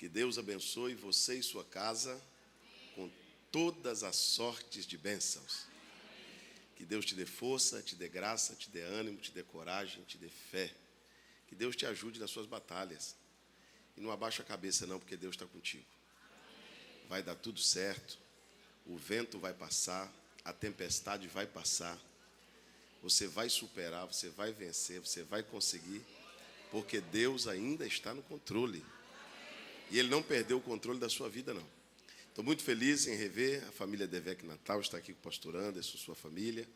Que Deus abençoe você e sua casa com todas as sortes de bênçãos. Que Deus te dê força, te dê graça, te dê ânimo, te dê coragem, te dê fé. Que Deus te ajude nas suas batalhas. E não abaixa a cabeça não, porque Deus está contigo. Vai dar tudo certo. O vento vai passar, a tempestade vai passar. Você vai superar, você vai vencer, você vai conseguir. Porque Deus ainda está no controle. E Ele não perdeu o controle da sua vida, não. Estou muito feliz em rever a família Devec Natal, estar aqui com o pastor Anderson, sua família,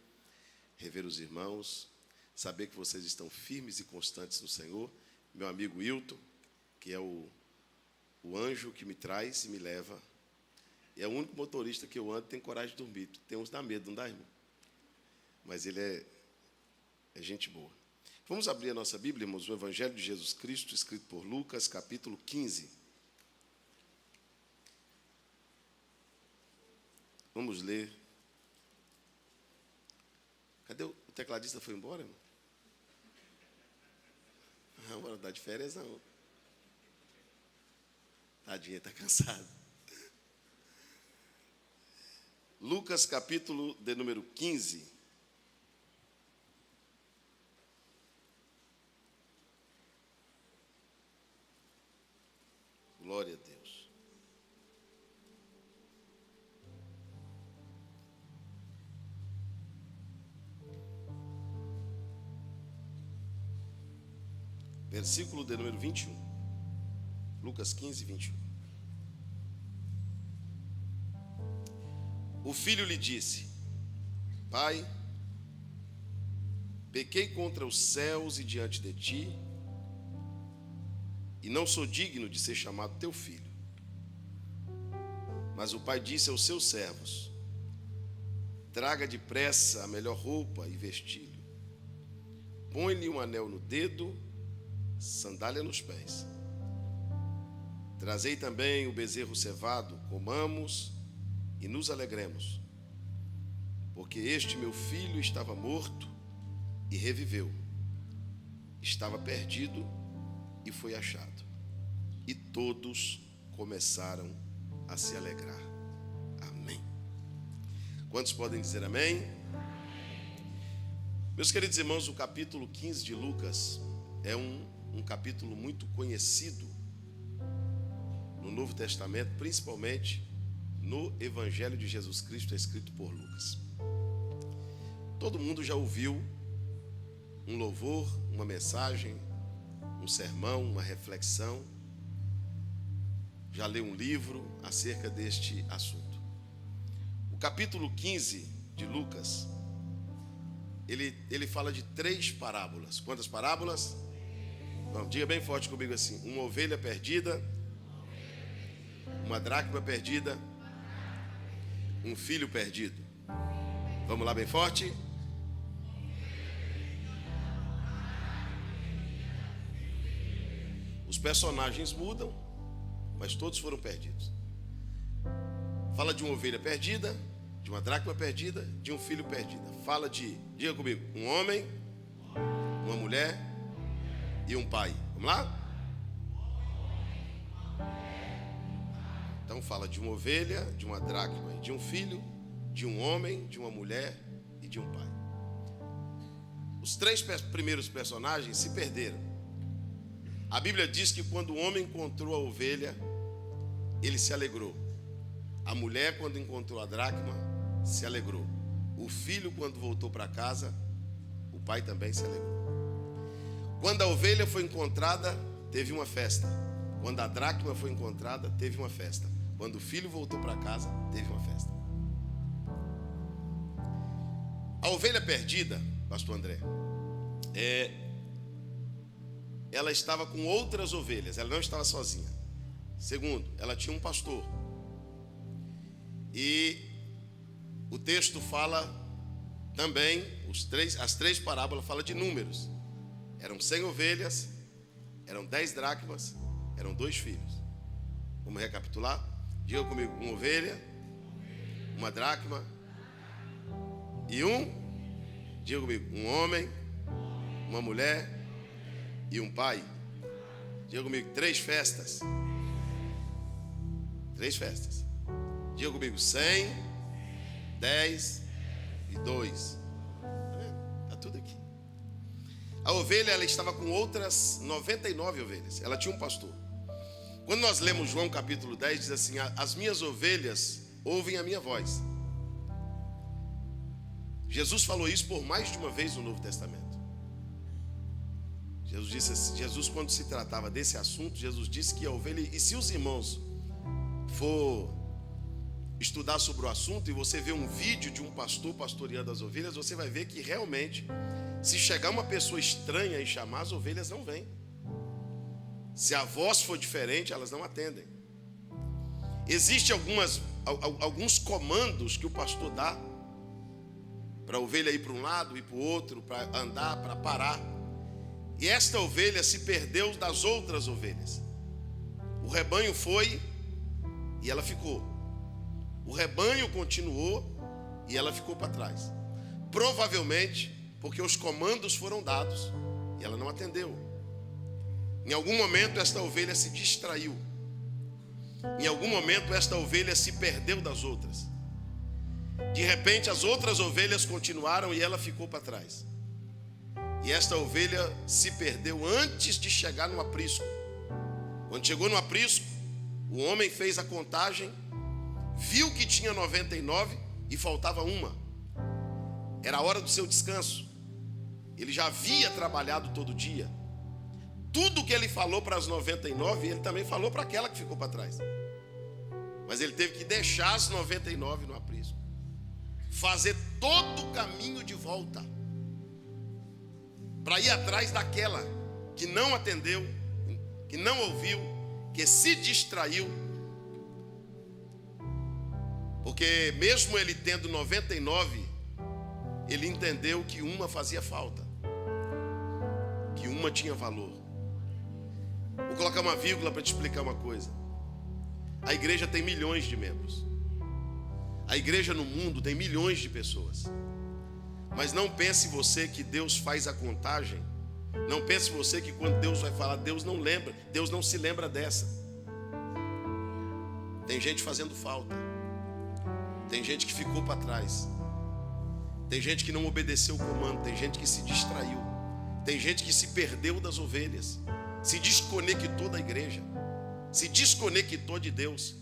rever os irmãos, saber que vocês estão firmes e constantes no Senhor. Meu amigo Hilton, que é o anjo que me traz e me leva. E é o único motorista que eu ando que tem coragem de dormir. Tem uns que dá medo, não dá, irmão? Mas ele é gente boa. Vamos abrir a nossa Bíblia, irmãos, o Evangelho de Jesus Cristo, escrito por Lucas, capítulo 15. Vamos ler. Cadê o tecladista? Foi embora, irmão? Não, bora dar de férias, não. Tadinha, está cansado. Lucas, capítulo de número 15. Glória a Deus. Versículo de número 21. Lucas 15, 21. O filho lhe disse: Pai, pequei contra os céus e diante de ti, e não sou digno de ser chamado teu filho. Mas o pai disse aos seus servos: Traga depressa a melhor roupa e vestilho. Põe-lhe um anel no dedo, sandália nos pés. Trazei também o bezerro cevado, comamos e nos alegremos. Porque este meu filho estava morto e reviveu. Estava perdido e foi achado. E todos começaram a se alegrar. Amém. Quantos podem dizer amém? Meus queridos irmãos, o capítulo 15 de Lucas é um capítulo muito conhecido no Novo Testamento, principalmente no Evangelho de Jesus Cristo, escrito por Lucas. Todo mundo já ouviu um louvor, uma mensagem, um sermão, uma reflexão, já leu um livro acerca deste assunto. O capítulo 15 de Lucas, ele fala de 3 parábolas. Quantas parábolas? Vamos, diga bem forte comigo assim: uma ovelha perdida, uma dracma perdida, um filho perdido. Vamos lá bem forte? Os personagens mudam, mas todos foram perdidos. Fala de uma ovelha perdida, de uma dracma perdida, de um filho perdido. Fala de, diga comigo, um homem, uma mulher e um pai. Vamos lá? Então fala de uma ovelha, de uma dracma e de um filho, de um homem, de uma mulher e de um pai. Os 3 primeiros personagens se perderam. A Bíblia diz que quando o homem encontrou a ovelha, ele se alegrou. A mulher, quando encontrou a dracma, se alegrou. O filho, quando voltou para casa, o pai também se alegrou. Quando a ovelha foi encontrada, teve uma festa. Quando a dracma foi encontrada, teve uma festa. Quando o filho voltou para casa, teve uma festa. A ovelha perdida, pastor André, ela estava com outras ovelhas, ela não estava sozinha. Segundo, ela tinha um pastor. E o texto fala também, as 3 parábolas falam de números. Eram 100 ovelhas, eram 10 dracmas, eram 2 filhos. Vamos recapitular? Diga comigo: uma ovelha, uma dracma e diga comigo, um homem, uma mulher e um pai. Diga comigo, 3 festas. 3 festas. Diga comigo: 100, 10 e 2. Está tudo aqui. A ovelha, ela estava com outras 99 ovelhas. Ela tinha um pastor. Quando nós lemos João capítulo 10, diz assim: as minhas ovelhas ouvem a minha voz. Jesus falou isso por mais de uma vez no Novo Testamento. Jesus, quando se tratava desse assunto, Jesus disse que a ovelha, e se os irmãos for estudar sobre o assunto e você ver um vídeo de um pastor pastoreando as ovelhas, você vai ver que realmente, se chegar uma pessoa estranha e chamar, as ovelhas não vêm. Se a voz for diferente, elas não atendem. Existem alguns comandos que o pastor dá para a ovelha ir para um lado e para o outro, para andar, para parar. E esta ovelha se perdeu das outras ovelhas. O rebanho foi e ela ficou. O rebanho continuou e ela ficou para trás. Provavelmente porque os comandos foram dados e ela não atendeu. Em algum momento esta ovelha se distraiu. Em algum momento esta ovelha se perdeu das outras. De repente as outras ovelhas continuaram e ela ficou para trás. E esta ovelha se perdeu antes de chegar no aprisco. Quando chegou no aprisco, o homem fez a contagem, viu que tinha 99 e faltava uma. Era a hora do seu descanso. Ele já havia trabalhado todo dia. Tudo que ele falou para as 99, ele também falou para aquela que ficou para trás. Mas ele teve que deixar as 99 no aprisco, fazer todo o caminho de volta para ir atrás daquela que não atendeu, que não ouviu, que se distraiu. Porque mesmo ele tendo 99, ele entendeu que uma fazia falta, que uma tinha valor. Vou colocar uma vírgula para te explicar uma coisa. A igreja tem milhões de membros. A igreja no mundo tem milhões de pessoas. Mas não pense você que Deus faz a contagem. Não pense você que quando Deus vai falar, Deus não lembra. Deus não se lembra dessa. Tem gente fazendo falta. Tem gente que ficou para trás. Tem gente que não obedeceu o comando. Tem gente que se distraiu. Tem gente que se perdeu das ovelhas. Se desconectou da igreja. Se desconectou de Deus.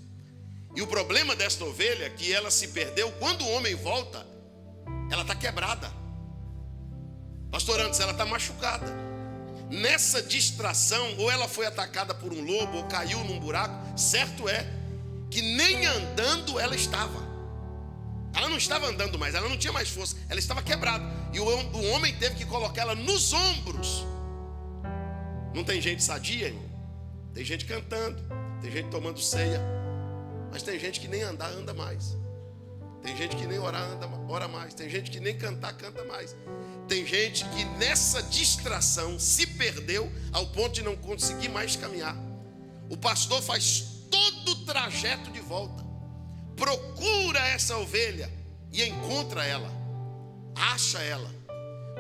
E o problema desta ovelha é que ela se perdeu. Quando o homem volta, ela está quebrada. Pastor, antes ela está machucada. Nessa distração, ou ela foi atacada por um lobo, ou caiu num buraco. Certo é que nem andando ela estava. Ela não estava andando mais, ela não tinha mais força. Ela estava quebrada. E o homem teve que colocar ela nos ombros. Não tem gente sadia, irmão? Tem gente cantando, tem gente tomando ceia, mas tem gente que nem andar anda mais. Tem gente que nem orar ora mais. Tem gente que nem cantar canta mais. Tem gente que nessa distração se perdeu ao ponto de não conseguir mais caminhar. O pastor faz todo o trajeto de volta, procura essa ovelha e encontra ela, acha ela.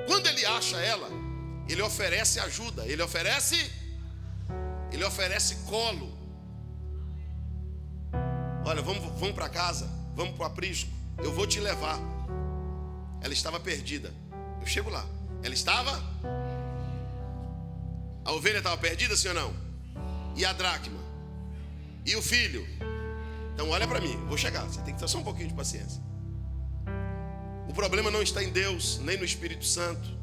Quando ele acha ela, ele oferece ajuda, ele oferece colo. Olha, vamos para casa, vamos para o aprisco, eu vou te levar. Ela estava perdida. Eu chego lá. Ela estava? A ovelha estava perdida, sim ou não? E a dracma? E o filho? Então olha para mim, eu vou chegar. Você tem que ter só um pouquinho de paciência. O problema não está em Deus, nem no Espírito Santo.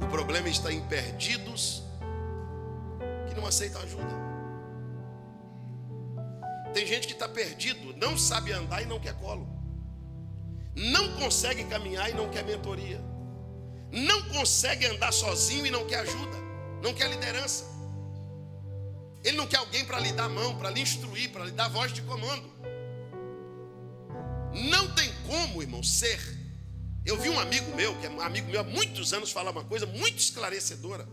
O problema está em perdidos que não aceitam ajuda. Tem gente que está perdido, não sabe andar e não quer colo. Não consegue caminhar e não quer mentoria. Não consegue andar sozinho e não quer ajuda. Não quer liderança. Ele não quer alguém para lhe dar a mão, para lhe instruir, para lhe dar voz de comando. Não tem como, irmão, ser. Eu vi um amigo meu, que é um amigo meu há muitos anos, falar uma coisa muito esclarecedora.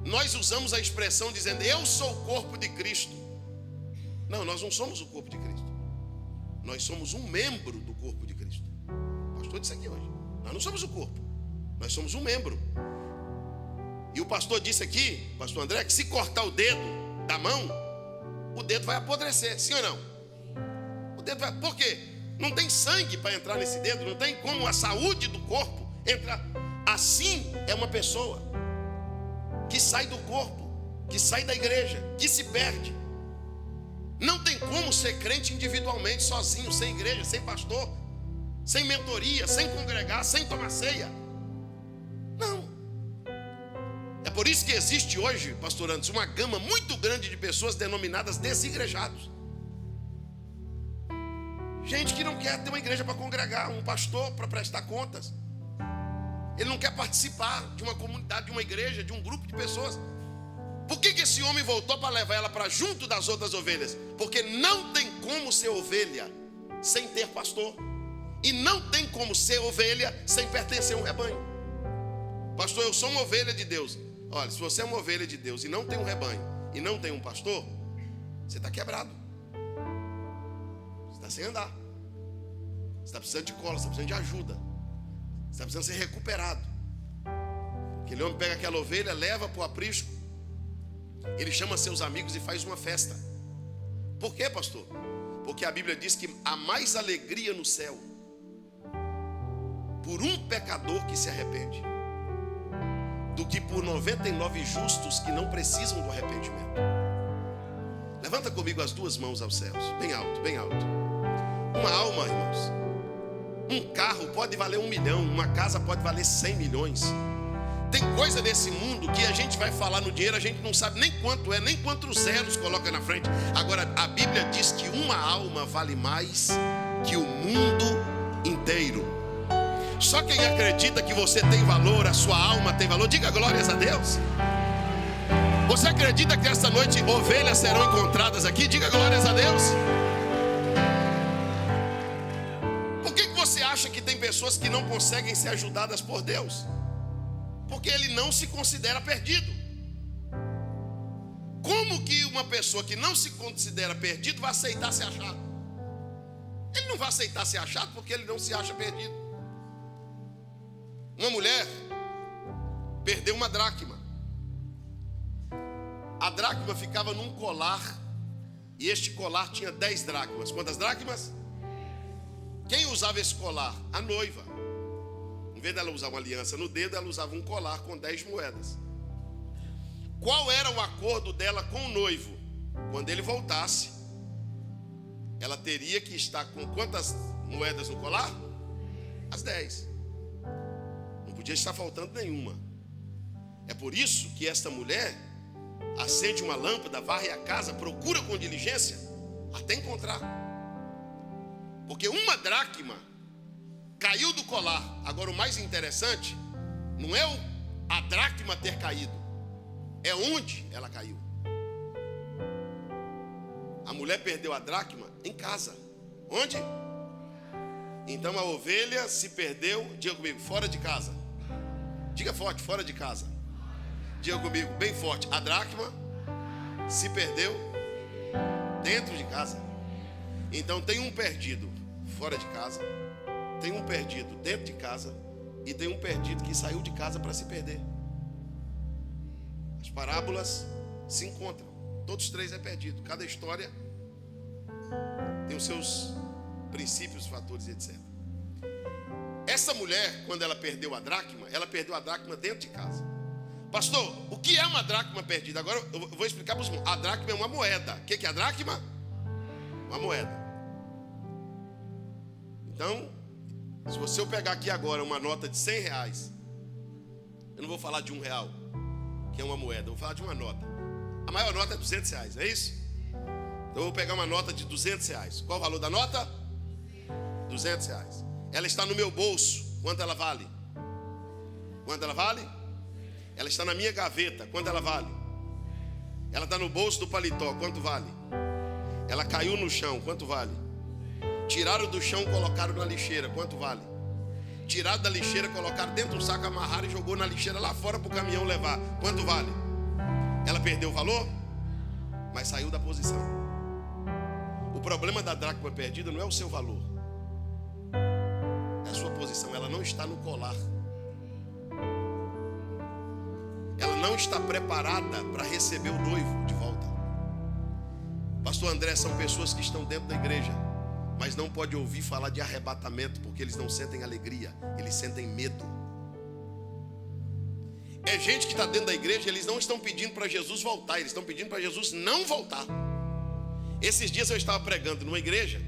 Nós usamos a expressão dizendo, eu sou o corpo de Cristo. Não, nós não somos o corpo de Cristo. Nós somos um membro do corpo de Cristo. O pastor disse aqui hoje. Nós não somos o corpo. Nós somos um membro. E o pastor disse aqui, pastor André, que se cortar o dedo da mão, o dedo vai apodrecer, sim ou não? O dedo vai, por quê? Não tem sangue para entrar nesse dedo, não tem como a saúde do corpo entrar. Assim é uma pessoa que sai do corpo, que sai da igreja, que se perde. Não tem como ser crente individualmente, sozinho, sem igreja, sem pastor, sem mentoria, sem congregar, sem tomar ceia. Não. É por isso que existe hoje, pastor Anderson, uma gama muito grande de pessoas denominadas desigrejados. Gente que não quer ter uma igreja para congregar, um pastor para prestar contas. Ele não quer participar de uma comunidade, de uma igreja, de um grupo de pessoas. Por que esse homem voltou para levar ela para junto das outras ovelhas? Porque não tem como ser ovelha sem ter pastor. E não tem como ser ovelha sem pertencer a um rebanho. Pastor, eu sou uma ovelha de Deus. Olha, se você é uma ovelha de Deus e não tem um rebanho, e não tem um pastor, você está quebrado. Você está sem andar. Você está precisando de cola, você está precisando de ajuda. Você está precisando ser recuperado. Aquele homem pega aquela ovelha, leva para o aprisco. Ele chama seus amigos e faz uma festa. Por quê, pastor? Porque a Bíblia diz que há mais alegria no céu por um pecador que se arrepende do que por 99 justos que não precisam do arrependimento. Levanta comigo as duas mãos aos céus, bem alto, bem alto. Uma alma, irmãos, um carro pode valer 1 milhão, uma casa pode valer 100 milhões. Tem coisa nesse mundo que a gente vai falar no dinheiro, a gente não sabe nem quanto é, nem quantos zeros coloca na frente. Agora, a Bíblia diz que uma alma vale mais que o mundo inteiro. Só quem acredita que você tem valor, a sua alma tem valor, diga glórias a Deus. Você acredita que esta noite ovelhas serão encontradas aqui? Diga glórias a Deus. Por que você acha que tem pessoas que não conseguem ser ajudadas por Deus? Porque ele não se considera perdido. Como que uma pessoa que não se considera perdido vai aceitar ser achado? Ele não vai aceitar ser achado porque ele não se acha perdido. Uma mulher perdeu uma dracma. A dracma ficava num colar, e este colar tinha 10 dracmas. Quantas dracmas? Quem usava esse colar? A noiva. Em vez dela usar uma aliança no dedo, ela usava um colar com 10 moedas. Qual era o acordo dela com o noivo? Quando ele voltasse, ela teria que estar com quantas moedas no colar? As 10. Não podia estar faltando nenhuma. É por isso que esta mulher acende uma lâmpada, varre a casa, procura com diligência até encontrar. Porque uma dracma caiu do colar. Agora o mais interessante não é a dracma ter caído, é onde ela caiu. A mulher perdeu a dracma em casa. Onde? Então a ovelha se perdeu, diga comigo, fora de casa. Diga forte, fora de casa. Diga comigo, bem forte, a dracma se perdeu dentro de casa. Então tem um perdido fora de casa, tem um perdido dentro de casa, e tem um perdido que saiu de casa para se perder. As parábolas se encontram. Todos os três é perdido. Cada história tem os seus princípios, fatores, etc. Essa mulher, quando ela perdeu a dracma dentro de casa. Pastor, o que é uma dracma perdida? Agora eu vou explicar para os irmãos. A dracma é uma moeda. O que é a dracma? Uma moeda. Então, se você pegar aqui agora uma nota de 100 reais, eu não vou falar de R$1, que é uma moeda, eu vou falar de uma nota. A maior nota é 200 reais, é isso? Então eu vou pegar uma nota de 200 reais. Qual o valor da nota? 200 reais. Ela está no meu bolso. Quanto ela vale? Quanto ela vale? Ela está na minha gaveta. Quanto ela vale? Ela está no bolso do paletó. Quanto vale? Ela caiu no chão. Quanto vale? Tiraram do chão, colocaram na lixeira. Quanto vale? Tiraram da lixeira, colocaram dentro do saco, amarraram e jogou na lixeira lá fora para o caminhão levar. Quanto vale? Ela perdeu o valor, mas saiu da posição. O problema da dracma perdida não é o seu valor, é a sua posição. Ela não está no colar. Ela não está preparada para receber o noivo de volta. Pastor André, são pessoas que estão dentro da igreja, mas não pode ouvir falar de arrebatamento, porque eles não sentem alegria, eles sentem medo. É gente que está dentro da igreja, eles não estão pedindo para Jesus voltar, eles estão pedindo para Jesus não voltar. Esses dias eu estava pregando numa igreja,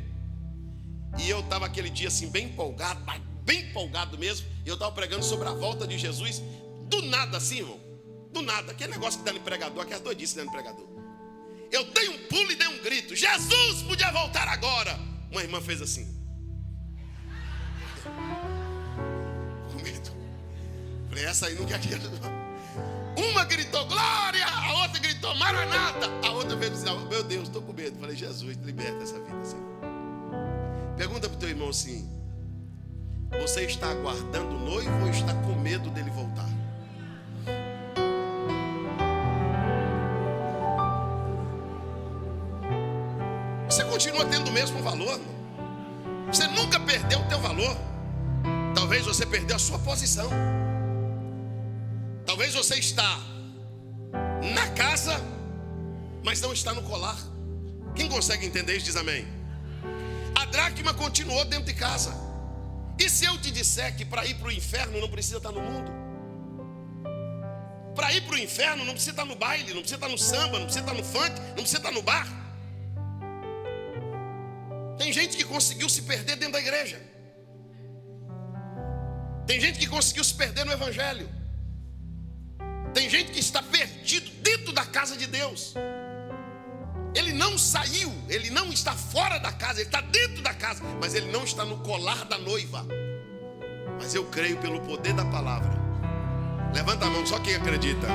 e eu estava aquele dia assim bem empolgado mesmo, e eu estava pregando sobre a volta de Jesus. Do nada assim, irmão, do nada, aquele negócio que dá no pregador, aquelas doidices que dá no pregador. Eu dei um pulo e dei um grito: Jesus podia voltar agora. Uma irmã fez assim, com medo. Falei, essa aí não quer que... Uma gritou glória, a outra gritou maranata, a outra fez assim, meu Deus, estou com medo. Falei, Jesus, liberta essa vida assim. Pergunta para o teu irmão assim: você está aguardando o noivo ou está com medo dele voltar? Você continua tendo o mesmo valor, não? Você nunca perdeu o teu valor. Talvez você perdeu a sua posição. Talvez você está na casa, mas não está no colar. Quem consegue entender isso diz amém. A dracma continuou dentro de casa. E se eu te disser que para ir para o inferno não precisa estar no mundo? Para ir para o inferno não precisa estar no baile, não precisa estar no samba, não precisa estar no funk, não precisa estar no bar. Tem gente que conseguiu se perder dentro da igreja. Tem gente que conseguiu se perder no evangelho. Tem gente que está perdido dentro da casa de Deus. Ele não saiu, ele não está fora da casa, ele está dentro da casa, mas ele não está no colar da noiva. Mas eu creio pelo poder da palavra. Levanta a mão, só quem acredita.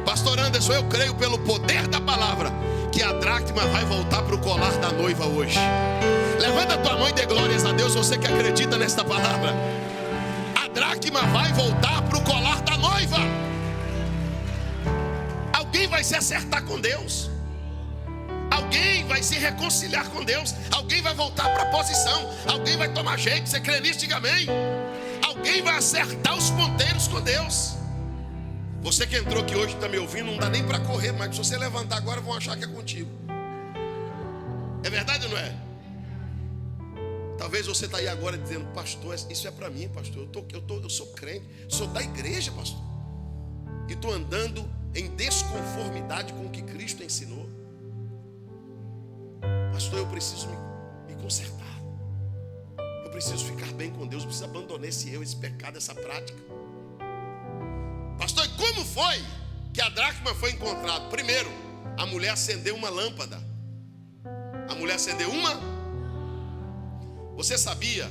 Pastor Anderson, eu creio pelo poder da palavra que a dracma vai voltar para o colar da noiva hoje. Levanta a tua mão e dê glórias a Deus, você que acredita nesta palavra. A dracma vai voltar para o colar da noiva. Alguém vai se acertar com Deus. Alguém vai se reconciliar com Deus. Alguém vai voltar para a posição. Alguém vai tomar jeito. Você crê nisso? Diga amém. Alguém vai acertar os ponteiros com Deus. Você que entrou aqui hoje está me ouvindo, não dá nem para correr, mas se você levantar agora vão achar que é contigo. É verdade ou não é? Talvez você está aí agora dizendo: pastor, isso é para mim, pastor. Eu sou crente, sou da igreja, pastor. E estou andando em desconformidade com o que Cristo ensinou. Pastor, eu preciso me consertar. Eu preciso ficar bem com Deus. Eu preciso abandonar esse erro, esse pecado, essa prática. Pastor, e como foi que a dracma foi encontrada? Primeiro, a mulher acendeu uma lâmpada. A mulher acendeu uma. Você sabia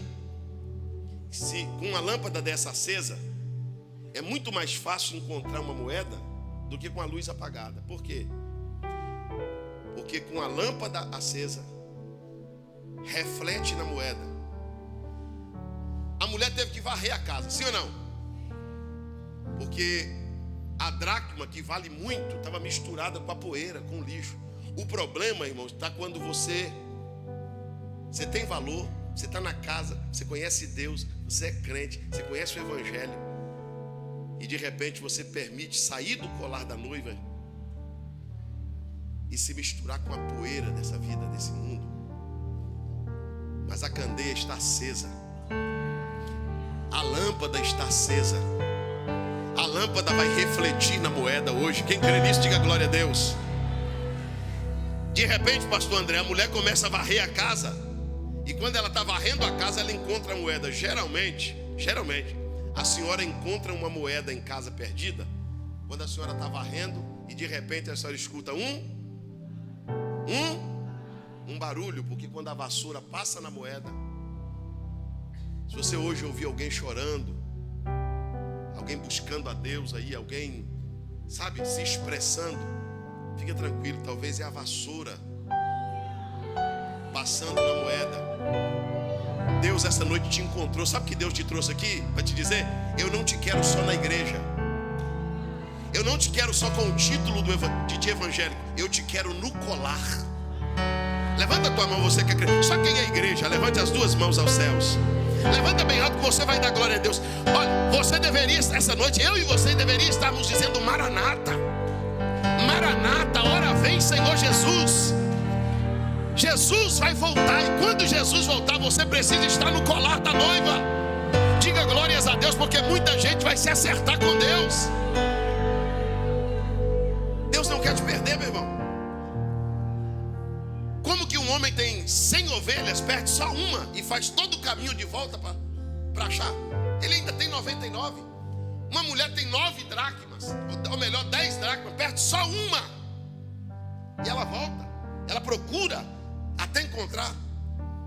que se com uma lâmpada dessa acesa é muito mais fácil encontrar uma moeda do que com a luz apagada? Por quê? Porque com a lâmpada acesa reflete na moeda. A mulher teve que varrer a casa, sim ou não? Porque a dracma, que vale muito, estava misturada com a poeira, com o lixo. O problema, irmãos, está quando você tem valor, você está na casa, você conhece Deus, você é crente, você conhece o evangelho, e de repente você permite sair do colar da noiva e se misturar com a poeira dessa vida, desse mundo. Mas a candeia está acesa, a lâmpada está acesa. A lâmpada vai refletir na moeda hoje. Quem crê nisso, diga glória a Deus. De repente, pastor André, a mulher começa a varrer a casa. E quando ela está varrendo a casa, ela encontra a moeda. Geralmente, a senhora encontra uma moeda em casa perdida quando a senhora está varrendo e de repente a senhora escuta um barulho. Porque quando a vassoura passa na moeda, se você hoje ouvir alguém chorando, alguém buscando a Deus aí, alguém, sabe, se expressando, fica tranquilo, talvez é a vassoura passando na moeda. Deus essa noite te encontrou. Sabe o que Deus te trouxe aqui? Para te dizer: eu não te quero só na igreja. Eu não te quero só com o título de evangélico. Eu te quero no colar. Levanta a tua mão, você que acredita. Só quem é igreja, levante as duas mãos aos céus. Levanta bem alto que você vai dar glória a Deus. Olha, você deveria, essa noite, eu e você deveria estarmos dizendo Maranata. Maranata, ora vem Senhor Jesus. Jesus vai voltar, e quando Jesus voltar, você precisa estar no colar da noiva. Diga glórias a Deus, porque muita gente vai se acertar com Deus. Deus não quer te perder, meu irmão. Como que um homem tem 100 ovelhas, perde só uma e faz todo o caminho de volta para achar? Ele ainda tem 99. Uma mulher tem 9 dracmas, ou melhor, 10 dracmas, perde só uma. E ela volta, ela procura até encontrar.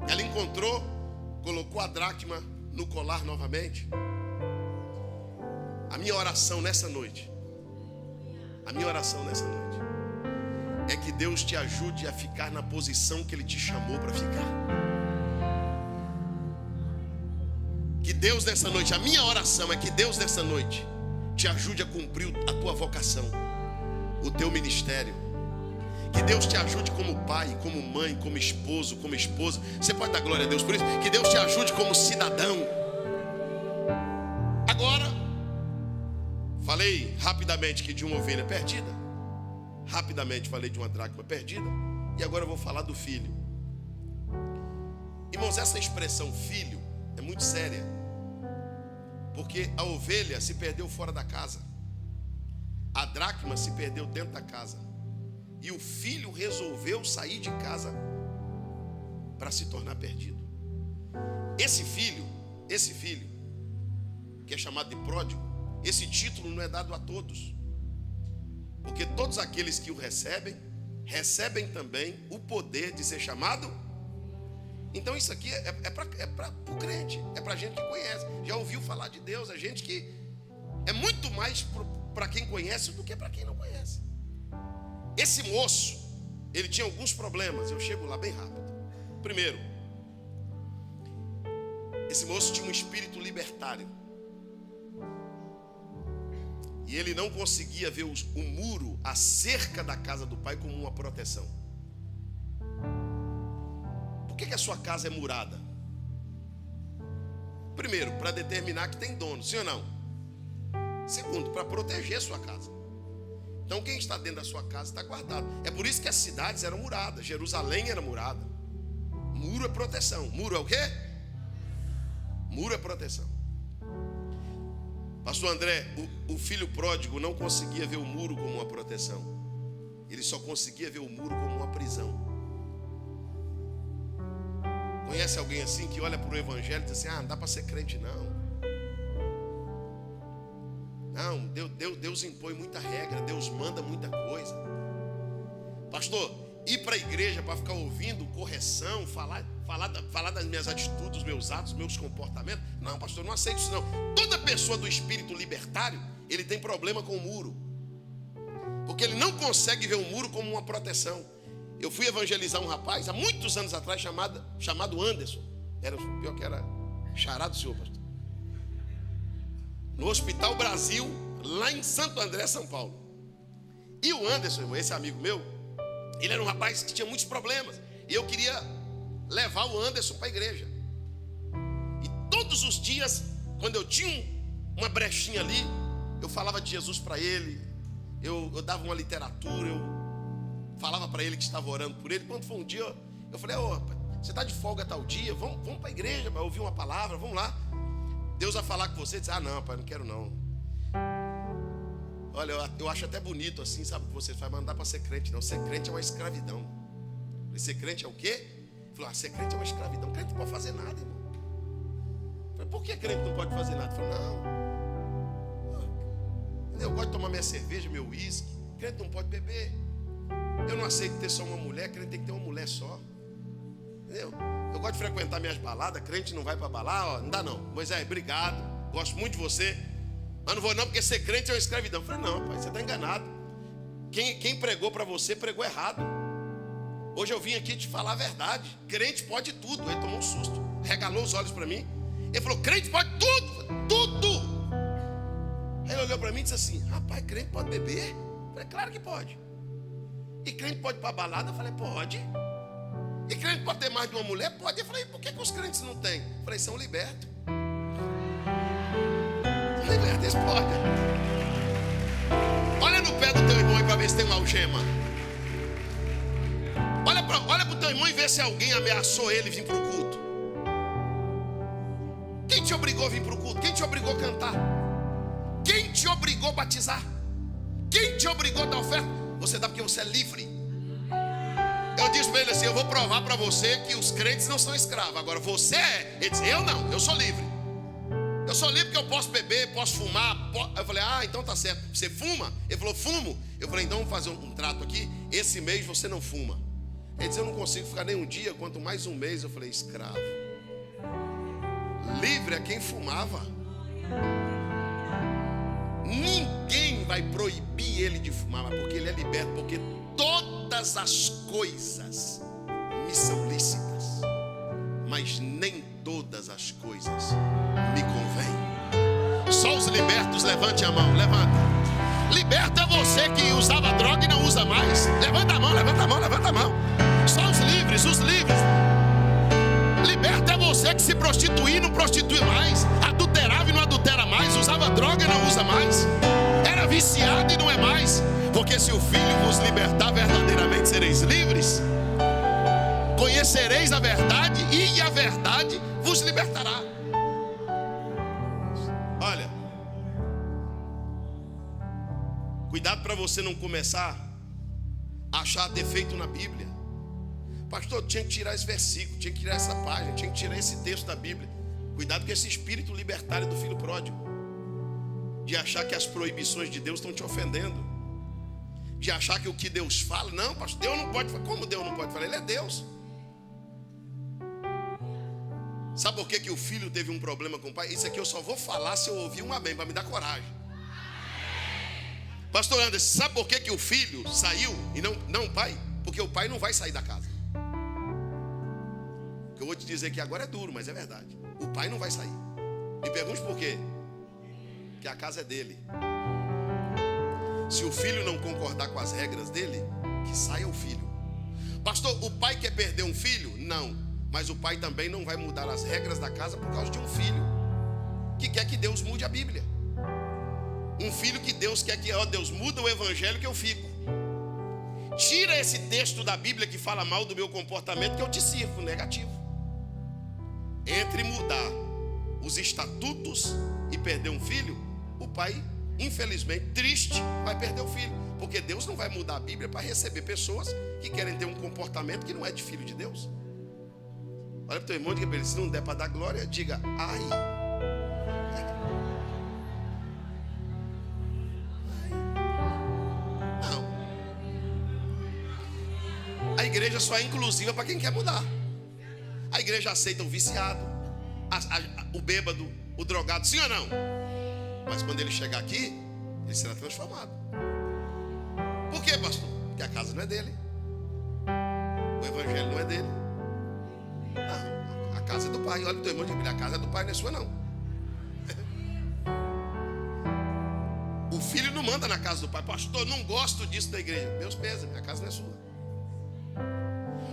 Ela encontrou, colocou a dracma no colar novamente. A minha oração nessa noite, é que Deus te ajude a ficar na posição que Ele te chamou para ficar. Que Deus nessa noite, a minha oração é que Deus nessa noite te ajude a cumprir a tua vocação, o teu ministério. Que Deus te ajude como pai, como mãe, como esposo, como esposa. Você pode dar glória a Deus por isso? Que Deus te ajude como cidadão. Agora, falei rapidamente que de uma ovelha perdida. Rapidamente falei de uma dracma perdida. E agora eu vou falar do filho. Irmãos, essa expressão filho é muito séria. Porque a ovelha se perdeu fora da casa. A dracma se perdeu dentro da casa. E o filho resolveu sair de casa para se tornar perdido. Esse filho, que é chamado de pródigo, esse título não é dado a todos. Porque todos aqueles que o recebem também o poder de ser chamado. Então isso aqui é para o crente, é para gente que conhece. Já ouviu falar de Deus, é gente que é muito mais para quem conhece do que para quem não conhece. Esse moço, ele tinha alguns problemas, eu chego lá bem rápido. Primeiro, esse moço tinha um espírito libertário. E ele não conseguia ver o muro, a cerca da casa do pai como uma proteção. Por que a sua casa é murada? Primeiro, para determinar que tem dono, sim ou não? Segundo, para proteger a sua casa. Então quem está dentro da sua casa está guardado. É por isso que as cidades eram muradas. Jerusalém era murada. Muro é proteção. Muro é o quê? Muro é proteção. Pastor André, o filho pródigo não conseguia ver o muro como uma proteção. Ele só conseguia ver o muro como uma prisão. Conhece alguém assim que olha para o evangelho e diz assim: não dá para ser crente não. Não, Deus impõe muita regra, Deus manda muita coisa. Pastor, ir para a igreja para ficar ouvindo correção, falar das minhas atitudes, dos meus atos, dos meus comportamentos. Não, pastor, não aceito isso não. Toda pessoa do espírito libertário, ele tem problema com o muro. Porque ele não consegue ver o muro como uma proteção. Eu fui evangelizar um rapaz, há muitos anos atrás, chamado Anderson. Era o pior que era xará do senhor, pastor. No Hospital Brasil, lá em Santo André, São Paulo. E o Anderson, esse amigo meu, ele era um rapaz que tinha muitos problemas. E eu queria levar o Anderson para a igreja. E todos os dias, quando eu tinha uma brechinha ali, eu falava de Jesus para ele. Eu dava uma literatura, eu falava para ele que estava orando por ele. Quando foi um dia, eu falei: rapaz, você está de folga tal dia? Vamos para a igreja para ouvir uma palavra, vamos lá. Deus vai falar com você e diz: não, pai, não quero não. Olha, eu acho até bonito assim, sabe o que você faz, mas não dá para ser crente não. Ser crente é uma escravidão. Ser crente é o quê? Ele falou: ser crente é uma escravidão. Crente não pode fazer nada, irmão. Eu falei: por que crente não pode fazer nada? Ele falou: não, eu gosto de tomar minha cerveja, meu uísque. Crente não pode beber. Eu não aceito ter só uma mulher, crente tem que ter uma mulher só. Entendeu? Eu gosto de frequentar minhas baladas, crente não vai para balada, não dá não. Moisés, obrigado, gosto muito de você, mas não vou não, porque ser crente é uma escravidão. Eu falei: não, pai, você está enganado. Quem pregou para você, pregou errado. Hoje eu vim aqui te falar a verdade. Crente pode tudo. Ele tomou um susto, regalou os olhos para mim. Ele falou: crente pode tudo, tudo. Aí ele olhou para mim e disse assim: rapaz, crente pode beber? Eu falei: claro que pode. E crente pode ir para balada? Eu falei: pode. E crente pode ter mais de uma mulher? Pode. Eu falei, por que os crentes não têm? Eu falei, são libertos. São libertos, eles podem. Olha no pé do teu irmão aí para ver se tem uma algema. Olha para o teu irmão e vê se alguém ameaçou ele vir para o culto. Quem te obrigou a vir para o culto? Quem te obrigou a cantar? Quem te obrigou a batizar? Quem te obrigou a dar oferta? Você dá porque você é livre. Eu disse para ele assim, eu vou provar para você que os crentes não são escravos. Agora você é. Ele disse, eu não, eu sou livre. Eu sou livre porque eu posso beber, posso fumar. Eu falei, então tá certo. Você fuma? Ele falou, fumo. Eu falei, então vamos fazer um trato aqui. Esse mês você não fuma. Ele disse, eu não consigo ficar nem um dia, quanto mais um mês. Eu falei, escravo. Livre é quem fumava. Ninguém vai proibir ele de fumar, mas porque ele é liberto. Porque todas as coisas me são lícitas, mas nem todas as coisas me convêm. Só os libertos, levante a mão, levanta. Liberto é você que usava droga e não usa mais. Levanta a mão, levanta a mão, levanta a mão. Só os livres, os livres. Liberto é você que se prostituía e não prostitui mais, adulterava e não adultera mais, usava droga e não usa mais, era viciado e não é mais. Porque se o Filho vos libertar, verdadeiramente sereis livres. Conhecereis a verdade e a verdade vos libertará. Olha, cuidado para você não começar a achar defeito na Bíblia. Pastor, tinha que tirar esse versículo, tinha que tirar essa página, tinha que tirar esse texto da Bíblia. Cuidado com esse espírito libertário do filho pródigo, de achar que as proibições de Deus estão te ofendendo, de achar que o que Deus fala, não, pastor, Deus não pode falar. Como Deus não pode falar? Ele é Deus. Sabe por que o filho teve um problema com o pai? Isso aqui eu só vou falar se eu ouvir um amém, para me dar coragem. Pastor Anderson, sabe por que o filho saiu e não o pai? Porque o pai não vai sair da casa. O que eu vou te dizer aqui agora é duro, mas é verdade. O pai não vai sair. Me pergunte por quê? Porque a casa é dele. Se o filho não concordar com as regras dele, que saia o filho. Pastor, o pai quer perder um filho? Não. Mas o pai também não vai mudar as regras da casa por causa de um filho que quer que Deus mude a Bíblia. Um filho que Deus quer que, Deus muda o evangelho que eu fico. Tira esse texto da Bíblia que fala mal do meu comportamento que eu te sirvo, negativo. Entre mudar os estatutos e perder um filho, o pai, infelizmente, triste, vai perder o filho. Porque Deus não vai mudar a Bíblia para receber pessoas que querem ter um comportamento que não é de filho de Deus. Olha para o teu irmão e diga para ele, se não der para dar glória, diga, ai. Não. A igreja só é inclusiva para quem quer mudar. A igreja aceita o viciado, o bêbado, o drogado, sim ou não? Mas quando ele chegar aqui, ele será transformado. Por quê, pastor? Porque a casa não é dele, o evangelho não é dele. Não, a casa é do pai. Olha para o teu irmão e diz, a casa é do pai, não é sua não. O filho não manda na casa do pai. Pastor, não gosto disso da igreja. Meus pesos, minha casa não é sua.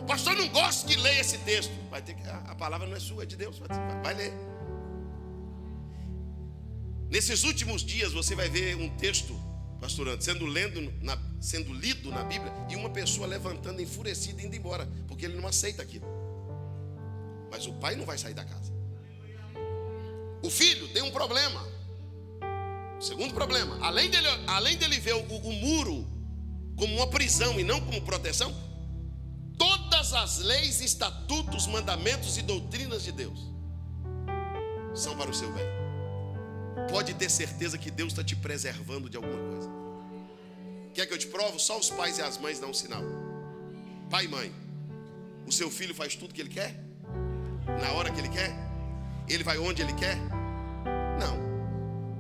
Pastor, não gosto que leia esse texto. Vai ter que, a palavra não é sua, é de Deus. Vai ler. Nesses últimos dias você vai ver um texto, pastor André, sendo lido na Bíblia, e uma pessoa levantando enfurecida e indo embora, porque ele não aceita aquilo. Mas o pai não vai sair da casa. O filho tem um problema. Segundo problema, além dele ver o muro como uma prisão e não como proteção, todas as leis, estatutos, mandamentos e doutrinas de Deus são para o seu bem. Pode ter certeza que Deus está te preservando de alguma coisa. Quer que eu te provo? Só os pais e as mães dão um sinal. Pai e mãe, o seu filho faz tudo que ele quer? Na hora que ele quer? Ele vai onde ele quer? Não.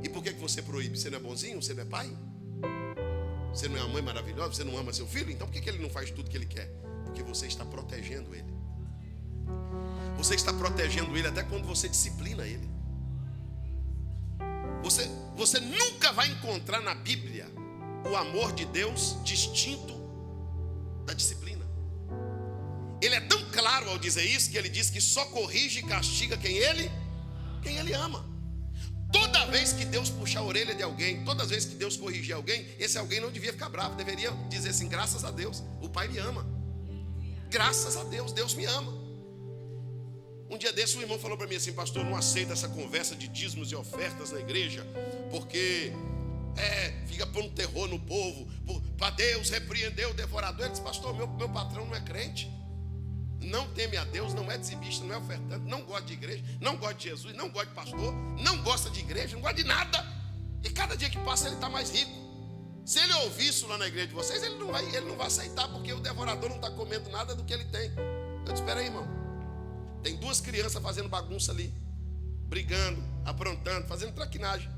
E por que você proíbe? Você não é bonzinho? Você não é pai? Você não é uma mãe maravilhosa? Você não ama seu filho? Então por que ele não faz tudo que ele quer? Porque você está protegendo ele. Você está protegendo ele até quando você disciplina ele. Você nunca vai encontrar na Bíblia o amor de Deus distinto da disciplina. Ele é tão claro ao dizer isso, que ele diz que só corrige e castiga quem ele ama. Toda vez que Deus puxar a orelha de alguém, todas as vezes que Deus corrigir alguém, esse alguém não devia ficar bravo, deveria dizer assim: graças a Deus, o Pai me ama. Graças a Deus, Deus me ama. Um dia desse um irmão falou para mim assim: pastor, não aceita essa conversa de dízimos e ofertas na igreja, porque fica pondo terror no povo, para Deus repreender o devorador. Ele disse: pastor, meu patrão não é crente, não teme a Deus, não é dizimista, não é ofertante, não gosta de igreja, não gosta de Jesus, não gosta de pastor, não gosta de igreja, não gosta de nada. E cada dia que passa ele está mais rico. Se ele ouvir isso lá na igreja de vocês, ele não vai aceitar, porque o devorador não está comendo nada do que ele tem. Eu disse: espera aí, irmão, tem duas crianças fazendo bagunça ali, brigando, aprontando, fazendo traquinagem.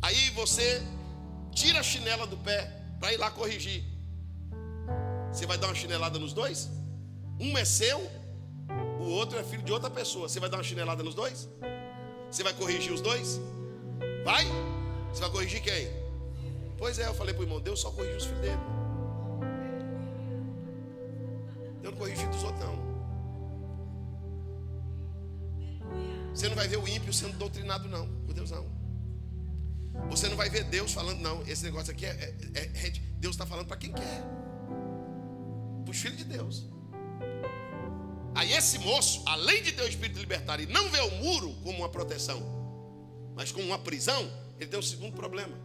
Aí você tira a chinela do pé para ir lá corrigir. Você vai dar uma chinelada nos dois? Um é seu, o outro é filho de outra pessoa. Você vai dar uma chinelada nos dois? Você vai corrigir os dois? Vai? Você vai corrigir quem? Pois é, eu falei para o irmão: Deus só corrige os filhos dele. Eu não corrigi dos outros, não. Você não vai ver o ímpio sendo doutrinado, não, por Deus, não. Você não vai ver Deus falando: não, esse negócio aqui Deus está falando para quem quer, para os filhos de Deus. Aí esse moço, além de ter o espírito libertário e não ver o muro como uma proteção, mas como uma prisão, ele tem um segundo problema: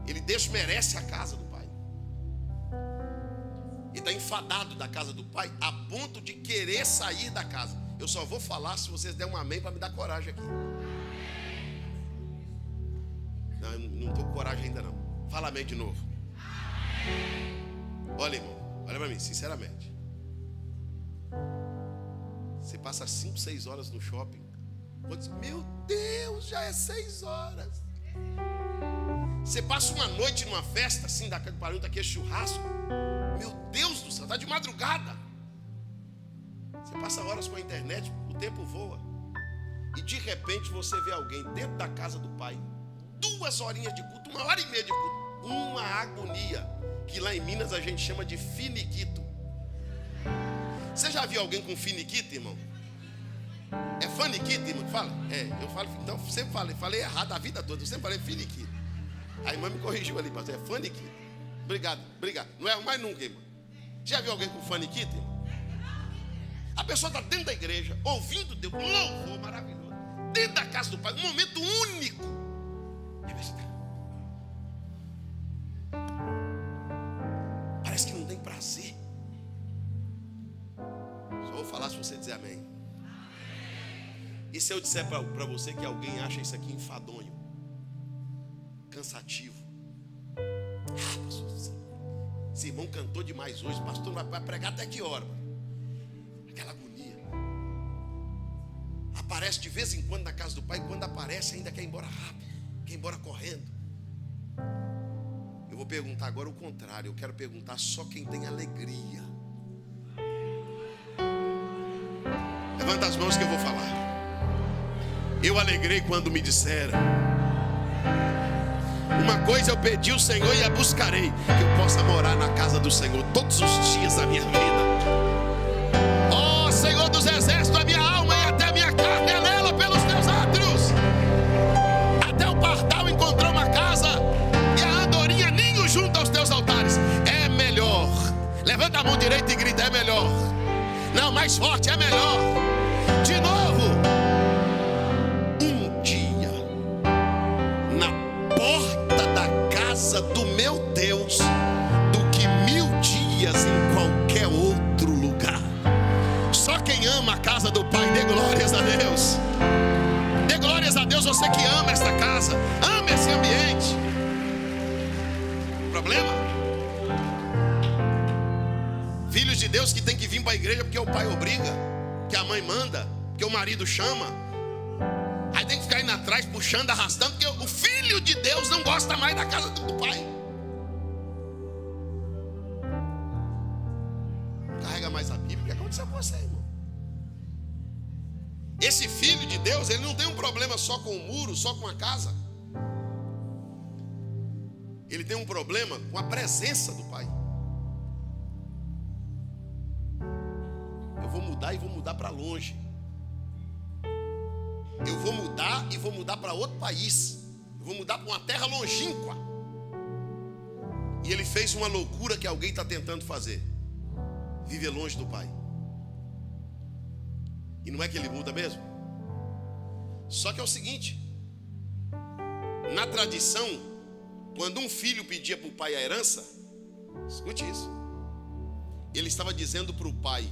ele desmerece a casa do pai. Ele está enfadado da casa do pai a ponto de querer sair da casa. Eu só vou falar se vocês derem um amém para me dar coragem aqui. Não, eu não estou com coragem ainda não. Fala amém de novo. Olha, irmão, olha para mim, sinceramente. Você passa 5, 6 horas no shopping. Vou dizer: meu Deus, já é 6 horas. Você passa uma noite numa festa assim, da casa do Parão, daquele churrasco. Meu Deus do céu, está de madrugada. Você passa horas com a internet, o tempo voa. E de repente você vê alguém dentro da casa do pai, 2 horinhas de culto, 1h30 de culto, uma agonia, que lá em Minas a gente chama de finiquito. Você já viu alguém com finiquito, irmão? É faniquito, irmão, que fala? Eu falo, então sempre falei errado a vida toda, eu sempre falei finiquito. A irmã me corrigiu ali, pastor, é faniquito. Obrigado. Não é mais nunca, irmão. Já viu alguém com faniquito, irmão? A pessoa está dentro da igreja, ouvindo Deus, um louvor maravilhoso, dentro da casa do pai, um momento único. Parece que não tem prazer. Só vou falar se você dizer amém. E se eu disser para você que alguém acha isso aqui enfadonho, cansativo? Pastor, esse irmão cantou demais hoje, pastor, vai pregar até que hora? Aquela agonia. Aparece de vez em quando na casa do pai, e quando aparece ainda quer ir embora rápido, quer ir embora correndo. Eu vou perguntar agora o contrário. Eu quero perguntar só quem tem alegria. Levanta as mãos que eu vou falar. Eu alegrei quando me disseram: uma coisa eu pedi ao Senhor e a buscarei, que eu possa morar na casa do Senhor todos os dias da minha vida. Ó Senhor dos exércitos, a minha alma e até a minha carne anela pelos teus átrios. Até o pardal encontrou uma casa e a andorinha ninho junto aos teus altares. É melhor. Levanta a mão direita e grita: é melhor. Não, mais forte: é melhor. De novo. Um dia na porta da casa do meu Deus do que 1000 dias em qualquer outro lugar. Só quem ama a casa do Pai, dê glórias a Deus. Dê glórias a Deus, você que ama esta casa, ama esse ambiente. Problema? Filhos de Deus que tem que vir para a igreja porque o pai obriga, que a mãe manda, que o marido chama. Aí tem que ficar indo atrás, puxando, arrastando, porque o filho de Deus não gosta mais da casa do pai. Não carrega mais a Bíblia. O que aconteceu com você, irmão? Esse filho de Deus, ele não tem um problema só com o muro, só com a casa. Ele tem um problema com a presença do pai. mudar e vou mudar para longe. Eu vou mudar e vou mudar para outro país. Eu vou mudar para uma terra longínqua. E ele fez uma loucura que alguém está tentando fazer: viver longe do pai. E não é que ele muda mesmo? Só que é o seguinte: na tradição, quando um filho pedia para o pai a herança, escute isso, ele estava dizendo para o pai: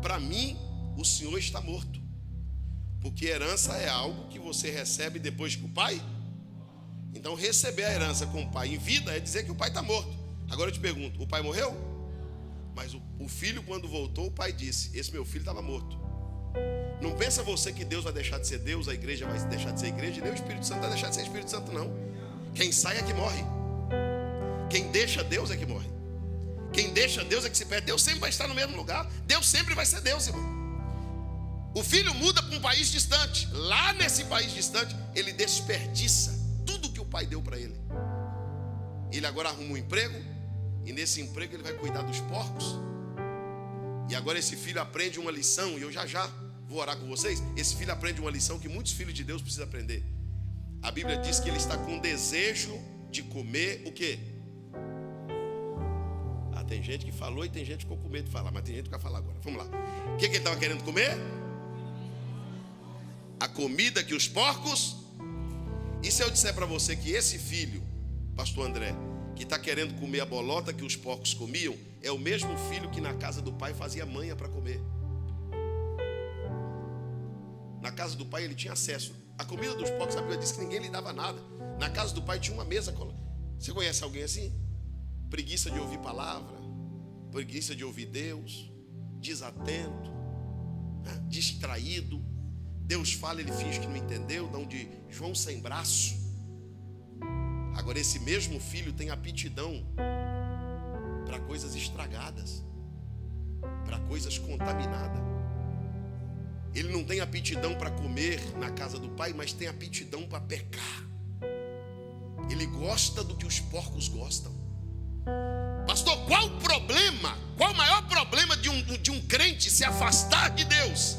para mim o senhor está morto. Porque herança é algo que você recebe depois que o pai. Então receber a herança com o pai em vida é dizer que o pai está morto. Agora eu te pergunto: o pai morreu? Mas o filho, quando voltou, o pai disse: esse meu filho estava morto. Não pensa você que Deus vai deixar de ser Deus, a igreja vai deixar de ser igreja, e nem o Espírito Santo vai deixar de ser Espírito Santo, não. Quem sai é que morre. Quem deixa Deus é que morre. Quem deixa Deus é que se perde. Deus sempre vai estar no mesmo lugar. Deus sempre vai ser Deus, irmão. O filho muda para um país distante. Lá nesse país distante, ele desperdiça tudo que o pai deu para ele. Ele agora arruma um emprego, e nesse emprego ele vai cuidar dos porcos. E agora esse filho aprende uma lição, e eu já vou orar com vocês. Esse filho aprende uma lição que muitos filhos de Deus precisam aprender. A Bíblia diz que ele está com desejo de comer o quê? Tem gente que falou e tem gente que ficou com medo de falar, mas tem gente que vai falar agora. Vamos lá. O que ele estava querendo comer? A comida que os porcos. E se eu disser para você que esse filho, pastor André, que está querendo comer a bolota que os porcos comiam, é o mesmo filho que na casa do pai fazia manha para comer. Na casa do pai ele tinha acesso. A comida dos porcos, a Bíblia diz que ninguém lhe dava nada. Na casa do pai tinha uma mesa. Você conhece alguém assim? Preguiça de ouvir palavra, preguiça de ouvir Deus, desatento, né? Distraído. Deus fala, ele finge que não entendeu, dá um de João sem braço. Agora esse mesmo filho tem aptidão para coisas estragadas, para coisas contaminadas. Ele não tem aptidão para comer na casa do pai, mas tem aptidão para pecar. Ele gosta do que os porcos gostam. Pastor, qual o problema? Qual o maior problema de um crente se afastar de Deus?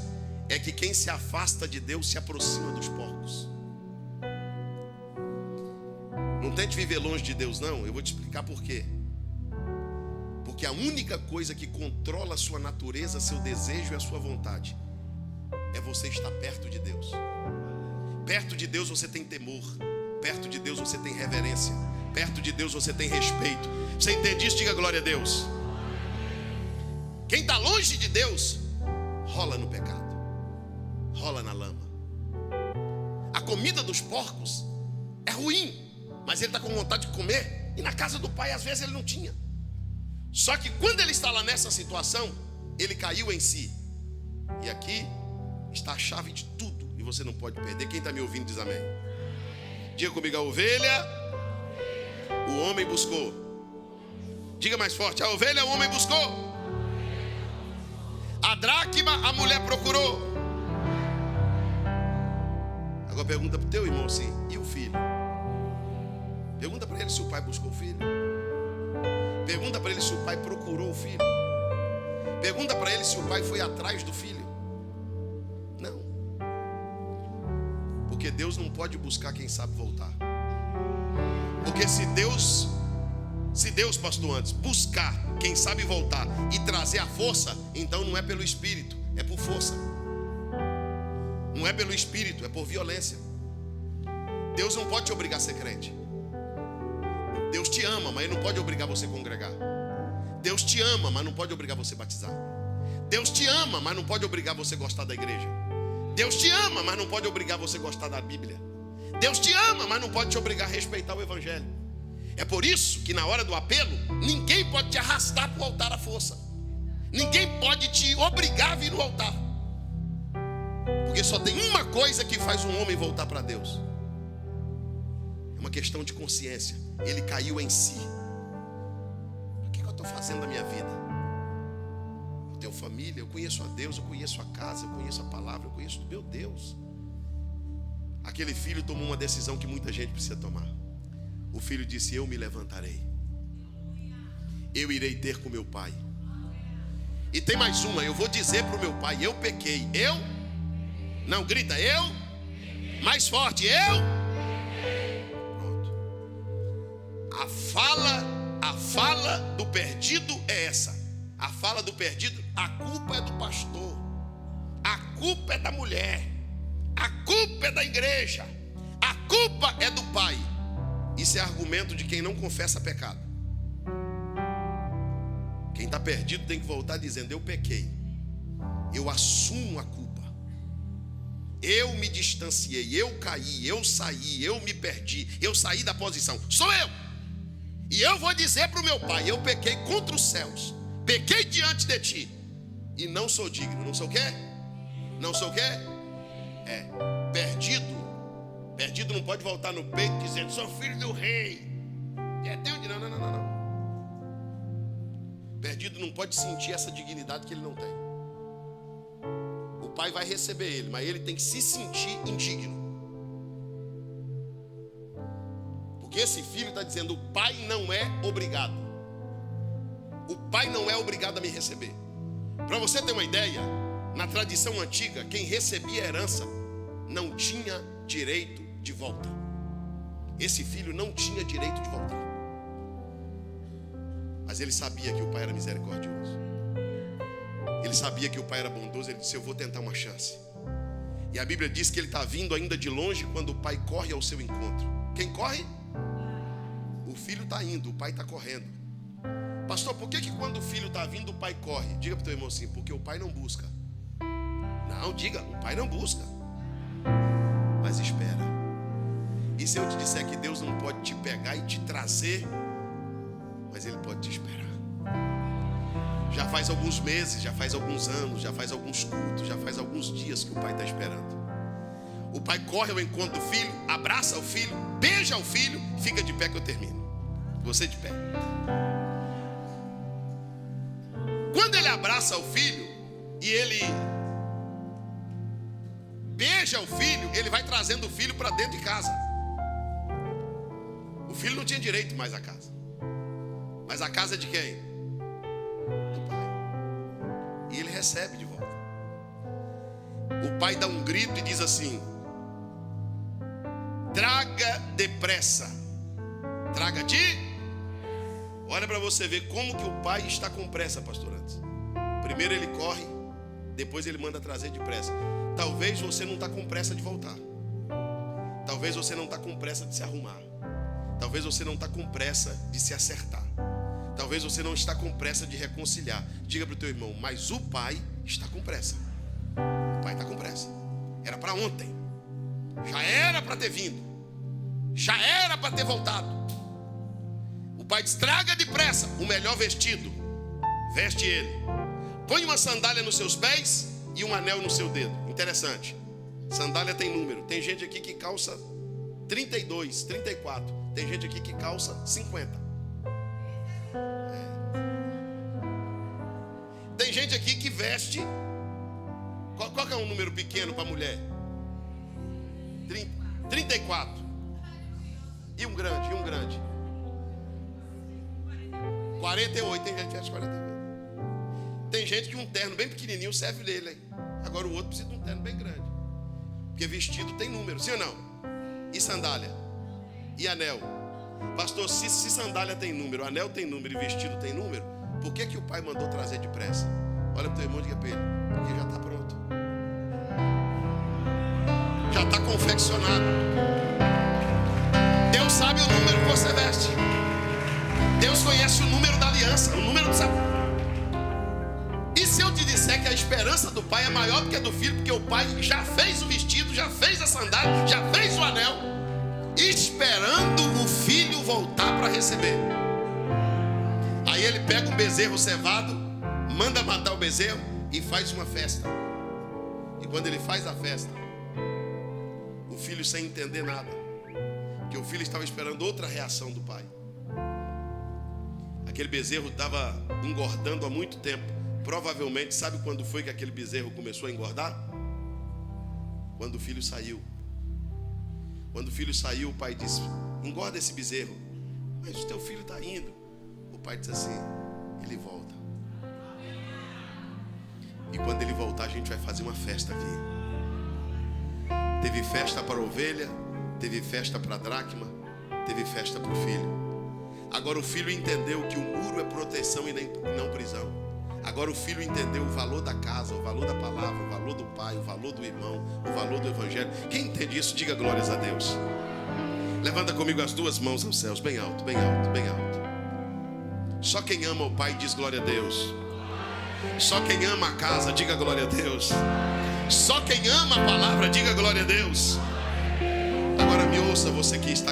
É que quem se afasta de Deus se aproxima dos porcos. Não tente viver longe de Deus, não. Eu vou te explicar por quê. Porque a única coisa que controla a sua natureza, seu desejo e a sua vontade é você estar perto de Deus. Perto de Deus você tem temor. Perto de Deus você tem reverência. Perto de Deus você tem respeito. Você entende isso? Diga glória a Deus. Quem está longe de Deus rola no pecado, rola na lama. A comida dos porcos é ruim, mas ele está com vontade de comer. E na casa do pai às vezes ele não tinha. Só que quando ele está lá nessa situação, ele caiu em si. E aqui está a chave de tudo, e você não pode perder. Quem está me ouvindo diz amém. Diga comigo: a ovelha o homem buscou. Diga mais forte: a ovelha o homem buscou. A dracma a mulher procurou. Agora pergunta para o teu irmão assim: e o filho? Pergunta para ele se o pai buscou o filho. Pergunta para ele se o pai procurou o filho. Pergunta para ele se o pai foi atrás do filho. Não. Porque Deus não pode buscar quem sabe voltar. Porque se Deus, pastor, antes buscar quem sabe voltar e trazer a força, então não é pelo Espírito, é por força. Não é pelo Espírito, é por violência. Deus não pode te obrigar a ser crente. Deus te ama, mas Ele não pode obrigar você a congregar. Deus te ama, mas não pode obrigar você a batizar. Deus te ama, mas não pode obrigar você a gostar da igreja. Deus te ama, mas não pode obrigar você a gostar da Bíblia. Deus te ama, mas não pode te obrigar a respeitar o Evangelho. É por isso que na hora do apelo, ninguém pode te arrastar para o altar à força. Ninguém pode te obrigar a vir no altar. Porque só tem uma coisa que faz um homem voltar para Deus. É uma questão de consciência. Ele caiu em si. O que eu estou fazendo na minha vida? Eu tenho família, eu conheço a Deus, eu conheço a casa, eu conheço a palavra, eu conheço o meu Deus. Aquele filho tomou uma decisão que muita gente precisa tomar. O filho disse: eu me levantarei. Eu irei ter com meu pai. E tem mais uma, eu vou dizer para o meu pai, eu pequei. Eu? Não, grita, eu? Mais forte, eu? Pronto. A fala do perdido é essa. A fala do perdido, a culpa é do pastor, a culpa é da mulher, a culpa é da igreja, a culpa é do pai. Isso é argumento de quem não confessa pecado. Quem está perdido tem que voltar dizendo: eu pequei, eu assumo a culpa, eu me distanciei, eu caí, eu saí, eu me perdi, eu saí da posição, sou eu. E eu vou dizer para o meu pai: eu pequei contra os céus, pequei diante de ti, e não sou digno. Não sou o quê? Não sou o quê? Perdido não pode voltar no peito dizendo: sou filho do rei. Não. Perdido não pode sentir essa dignidade que ele não tem. O pai vai receber ele, mas ele tem que se sentir indigno. Porque esse filho está dizendo: o pai não é obrigado. O pai não é obrigado a me receber. Para você ter uma ideia, na tradição antiga, quem recebia herança não tinha direito de volta. Esse filho não tinha direito de voltar. Mas ele sabia que o pai era misericordioso. Ele sabia que o pai era bondoso. Ele disse: eu vou tentar uma chance. E a Bíblia diz que ele está vindo ainda de longe quando o pai corre ao seu encontro. Quem corre? O filho está indo, o pai está correndo. Pastor, por que quando o filho está vindo, o pai corre? Diga para o teu irmão assim: porque o pai não busca. Não, diga, o pai não busca, mas espera. E se eu te disser que Deus não pode te pegar e te trazer, mas Ele pode te esperar. Já faz alguns meses, já faz alguns anos, já faz alguns cultos, já faz alguns dias que o pai está esperando. O pai corre ao encontro do filho, abraça o filho, beija o filho, fica de pé que eu termino. Você de pé. Quando ele abraça o filho e ele beija o filho, ele vai trazendo o filho para dentro de casa. O filho não tinha direito mais à casa. Mas a casa é de quem? Do pai. E ele recebe de volta. O pai dá um grito e diz assim: traga depressa. Traga de. Olha para você ver como que o pai está com pressa, pastor. Antes, primeiro ele corre, depois ele manda trazer depressa. Talvez você não está com pressa de voltar. Talvez você não está com pressa de se arrumar. Talvez você não está com pressa de se acertar. Talvez você não está com pressa de reconciliar. Diga para o teu irmão: mas o pai está com pressa. O pai está com pressa. Era para ontem. Já era para ter vindo. Já era para ter voltado. O pai diz: traga depressa o melhor vestido. Veste ele. Põe uma sandália nos seus pés e um anel no seu dedo. Interessante. Sandália tem número. Tem gente aqui que calça 32, 34. Tem gente aqui que calça 50. Tem gente aqui que veste. Qual que é um número pequeno para mulher? 34. E um grande, 48. Tem gente que veste 48. Tem gente que um terno bem pequenininho serve nele, hein? Agora o outro precisa de um terno bem grande. Porque vestido tem número, sim ou não? E sandália? E anel? Pastor, se sandália tem número, anel tem número e vestido tem número, por que o pai mandou trazer depressa? Olha para o teu irmão e diga para ele: porque já está pronto. Já está confeccionado. Deus sabe o número que você veste. Deus conhece o número da aliança, o número do sapato. E se eu te disser que a esperança do pai é maior do que a do filho, porque o pai já fez o vestido, já fez a sandália, já fez o anel, esperando o filho voltar para receber. Aí ele pega um bezerro cevado, manda matar o bezerro e faz uma festa. E quando ele faz a festa, o filho sem entender nada, porque o filho estava esperando outra reação do pai. Aquele bezerro estava engordando há muito tempo. Provavelmente, sabe quando foi que aquele bezerro começou a engordar? Quando o filho saiu. Quando o filho saiu, o pai disse: engorda esse bezerro. Mas o teu filho está indo. O pai disse assim: ele volta. E quando ele voltar, a gente vai fazer uma festa aqui. Teve festa para a ovelha, teve festa para a dracma, teve festa para o filho. Agora o filho entendeu que o muro é proteção e não prisão. Agora o filho entendeu o valor da casa, o valor da palavra, o valor do pai, o valor do irmão, o valor do evangelho. Quem entende isso, diga glórias a Deus. Levanta comigo as duas mãos aos céus, bem alto, bem alto, bem alto. Só quem ama o pai diz glória a Deus. Só quem ama a casa, diga glória a Deus. Só quem ama a palavra, diga glória a Deus. Agora me ouça, você que está